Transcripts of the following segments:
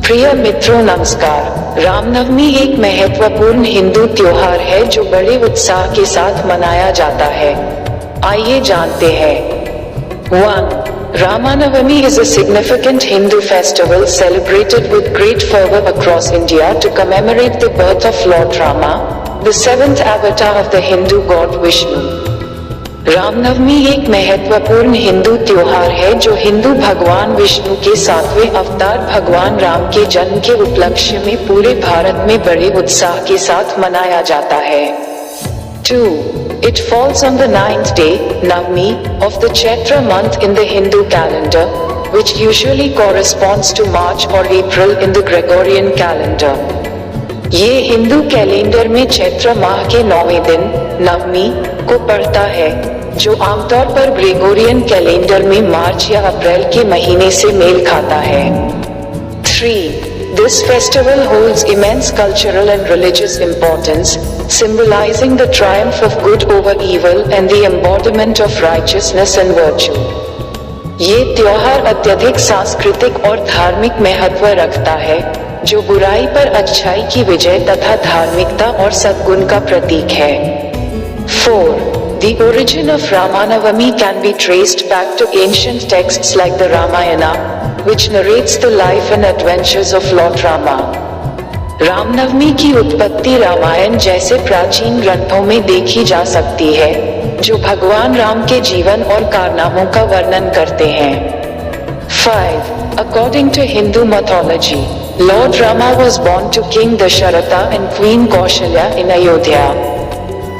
प्रिय मित्रों नमस्कार। रामनवमी एक महत्वपूर्ण हिंदू त्योहार है जो बड़े उत्साह के साथ मनाया जाता है। आइए जानते हैं। 1. Ramanavami is a significant Hindu festival celebrated with great fervor across India to commemorate the birth of Lord Rama, the seventh avatar of the Hindu god Vishnu. Ramnavami एक महत्वपूर्ण हिंदू त्योहार है जो हिंदू भगवान विष्णु के सातवें अवतार भगवान राम के जन्म के उपलक्ष्य में पूरे भारत में बड़े उत्साह के साथ मनाया जाता है। 2. It falls on the 9th day, Navami, of the Chaitra month in the Hindu calendar, which usually corresponds to March or April in the Gregorian calendar. ये हिंदू कैलेंडर में चैत्र माह के 9वें दिन, नवमी, को पड़ता है, जो आमतौर पर ग्रेगोरियन कैलेंडर में मार्च या अप्रैल के महीने से मेल खाता है। 3. This festival holds immense cultural and religious importance, symbolizing the triumph of good over evil and the embodiment of righteousness and virtue. ये त्योहार अत्यधिक सांस्कृतिक और धार्मिक महत्व रखता है, जो बुराई पर अच्छाई की विजय तथा धार्मिकता और सद्गुण का प्रतीक है। 4. The origin of Ramanavami can be traced back to ancient texts like the Ramayana, which narrates the life and adventures of Lord Rama. Ramnavami की उत्पत्ति रामायण जैसे प्राचीन ग्रंथों में देखी जा सकती है, जो भगवान राम के जीवन और कारनामों का वर्णन करते हैं। 5. According to Hindu mythology, Lord Rama was born to King Dasharatha and Queen Kaushalya in Ayodhya.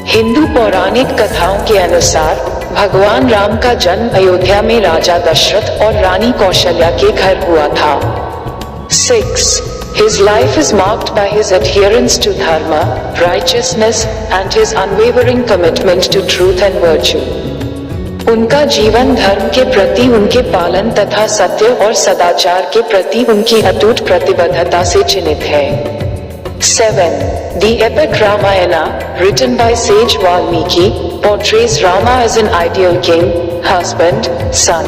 Hindu पौराणिक कथाओं के अनुसार भगवान राम का जन्म अयोध्या में राजा दशरथ और रानी कौशल्या के घर हुआ था। 6. His life is marked by his adherence to dharma, righteousness, and his unwavering commitment to truth and virtue. उनका जीवन धर्म के प्रति उनके पालन तथा सत्य और सदाचार के प्रति उनकी अटूट प्रतिबद्धता से चिन्हित है। 7. The epic Ramayana, written by sage Valmiki, portrays Rama as an ideal king, husband, son,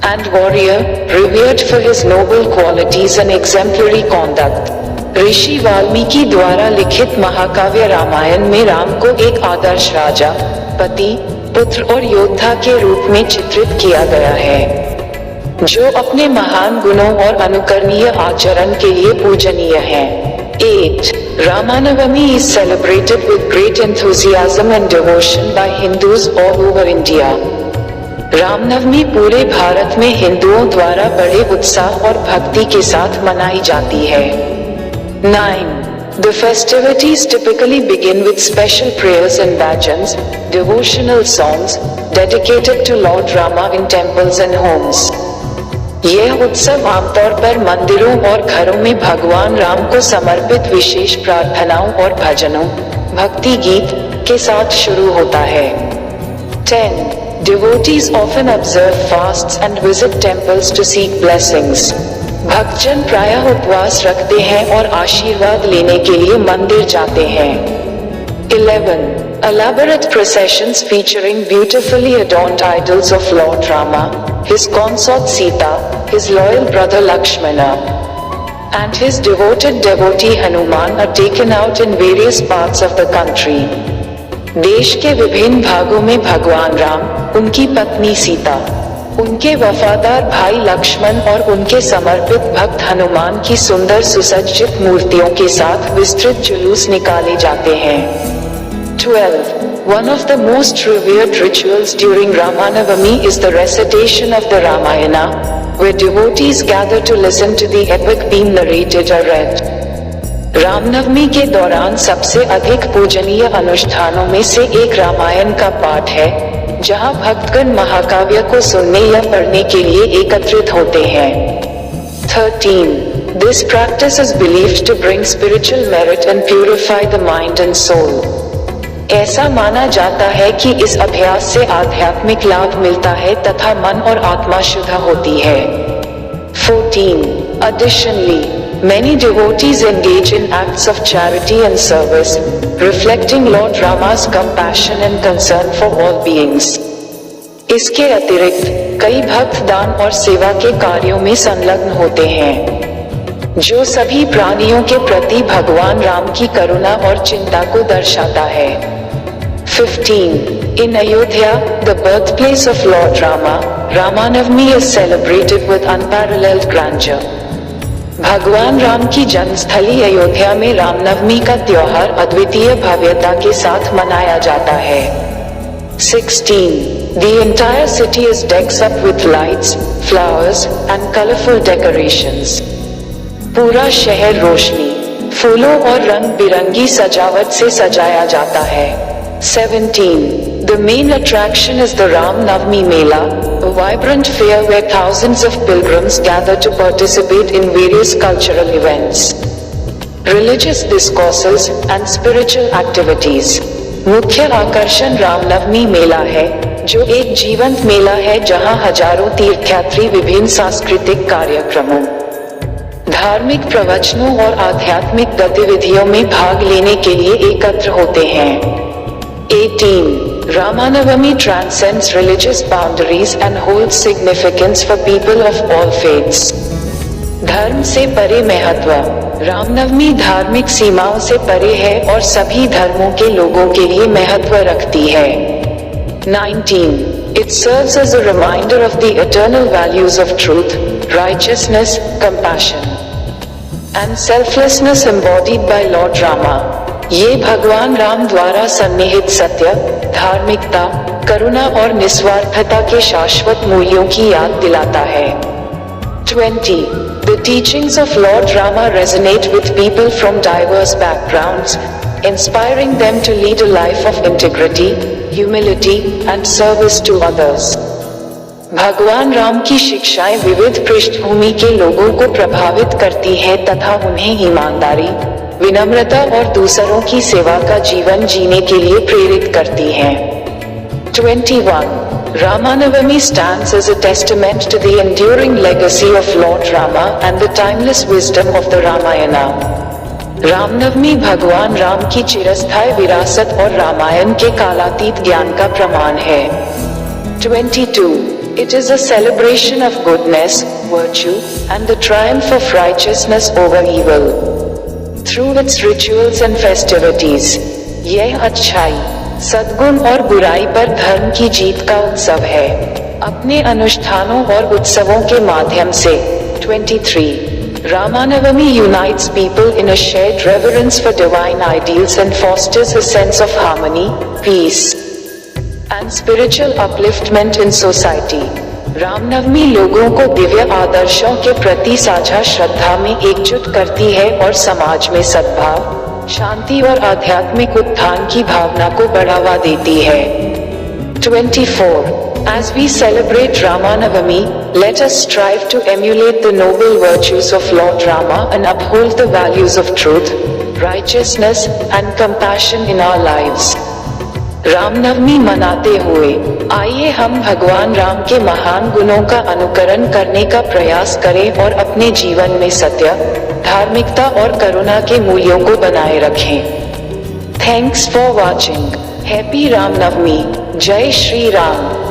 and warrior, revered for his noble qualities and exemplary conduct. ऋषि वाल्मीकि द्वारा लिखित महाकाव्य रामायण में राम को एक आदर्श राजा, पति, पुत्र और योद्धा के रूप में चित्रित किया गया है, जो अपने महान गुणों और अनुकरणीय आचरण के लिए पूजनीय है। 8. Ramanavami is celebrated with great enthusiasm and devotion by Hindus all over India. Ramnavami पूरे भारत में हिंदुओं द्वारा बड़े उत्साह और भक्ति के साथ मनाई जाती है। 9. The festivities typically begin with special prayers and bhajans, devotional songs, dedicated to Lord Rama in temples and homes. यह उत्सव आमतौर पर मंदिरों और घरों में भगवान राम को समर्पित विशेष प्रार्थनाओं और भजनों, भक्ति गीत के साथ शुरू होता है। 10. Devotees often observe fasts and visit temples to seek blessings. भक्तजन प्रायः उपवास रखते हैं और आशीर्वाद लेने के लिए मंदिर जाते हैं। 11. Elaborate processions featuring beautifully adorned idols of Lord Rama, his consort Sita, his loyal brother Lakshmana, and his devoted devotee Hanuman are taken out in various parts of the country. देश के विभिन्न भागों में भगवान राम, उनकी पत्नी सीता, उनके वफादार भाई लक्ष्मण और उनके समर्पित भक्त हनुमान की सुंदर सुसज्जित मूर्तियों के साथ विस्तृत जुलूस निकाले जाते हैं। 12. One of the most revered rituals during Ramanavami is the recitation of the Ramayana, where devotees gather to listen to the epic being narrated or read. Ramnavami के दौरान सबसे अधिक पूजनीय अनुष्ठानों में से एक रामायण का पाठ है, जहां भक्तगण महाकाव्य को सुनने या पढ़ने के लिए एकत्रित होते हैं। 13. This practice is believed to bring spiritual merit and purify the mind and soul. ऐसा माना जाता है कि इस अभ्यास से आध्यात्मिक लाभ मिलता है तथा मन और आत्मा शुद्ध होती है। 14. Additionally, many devotees engage in acts of charity and service, reflecting Lord Rama's compassion and concern for all beings. इसके अतिरिक्त कई भक्त दान और सेवा के कार्यों में संलग्न होते हैं। जो सभी प्राणियों के प्रति भगवान राम की करुणा और चिंता को दर्शाता है। 15. In Ayodhya, the birthplace of Lord Rama, Ramanavami is celebrated with unparalleled grandeur. भगवान राम की जन्मस्थली अयोध्या में रामनवमी का त्योहार अद्वितीय भव्यता के साथ मनाया जाता है। 16. The entire city is decked up with lights, flowers, and colorful decorations. पूरा शहर रोशनी, फूलों और रंग बिरंगी सजावट से सजाया जाता है। 17. The main attraction is the Ram Navami Mela, a vibrant fair where thousands of pilgrims gather to participate in various cultural events, religious discourses, and spiritual activities. मुख्य आकर्षण रामनवमी मेला है, जो एक जीवंत मेला है जहां हजारों तीर्थयात्री विभिन्न सांस्कृतिक कार्यक्रमों, धार्मिक प्रवचनों और आध्यात्मिक गतिविधियों में भाग लेने के लिए एकत्र होते हैं। 18. Ramanavami transcends religious boundaries and holds significance for people of all faiths. धर्म से परे महत्व, रामनवमी धार्मिक सीमाओं से परे है और सभी धर्मों के लोगों के लिए महत्व रखती है। 19. It serves as a reminder of the eternal values of truth, righteousness, compassion, and selflessness embodied by Lord Rama. ये भगवान राम द्वारा सन्निहित सत्य, धार्मिकता, करुणा और निस्वार्थता के शाश्वत मूल्यों की याद दिलाता है। 20. The teachings of Lord Rama resonate with people from diverse backgrounds, inspiring them to lead a life of integrity, humility, and service to others. भगवान राम की शिक्षाएं विविध पृष्ठभूमि के लोगों को प्रभावित करती है तथा उन्हें ईमानदारी, विनम्रता और दूसरों की सेवा का जीवन जीने के लिए प्रेरित करती हैं। 21. Ramanavami stands as a testament to the enduring legacy of Lord Rama and the timeless wisdom of the Ramayana. Ramnavami भगवान राम की चिरस्थायी विरासत और रामायण के कालातीत ज्ञान का प्रमाण है। 22. It is a celebration of goodness, virtue, and the triumph of righteousness over evil. Through its rituals and festivities, यह अच्छाई, सद्गुण और बुराई पर धर्म की जीत का उत्सव है। अपने अनुष्ठानों और उत्सवों के माध्यम से 23. Ramanavami unites people in a shared reverence for divine ideals and fosters a sense of harmony, peace, and spiritual upliftment in society. Ramnavami लोगों को दिव्य आदर्शों के प्रति साझा श्रद्धा में एकजुट करती है और समाज में सद्भाव, शांति और आध्यात्मिक उत्थान की भावना को बढ़ावा देती है। 24. As we celebrate Ramanavami, let us strive to emulate the noble virtues of Lord Rama and uphold the values of truth, righteousness, and compassion in our lives. Ramnavami मनाते हुए आइए हम भगवान राम के महान गुणों का अनुकरण करने का प्रयास करें और अपने जीवन में सत्य, धार्मिकता और करुणा के मूल्यों को बनाए रखें। Thanks for watching. Happy Ramnavami. जय श्री राम।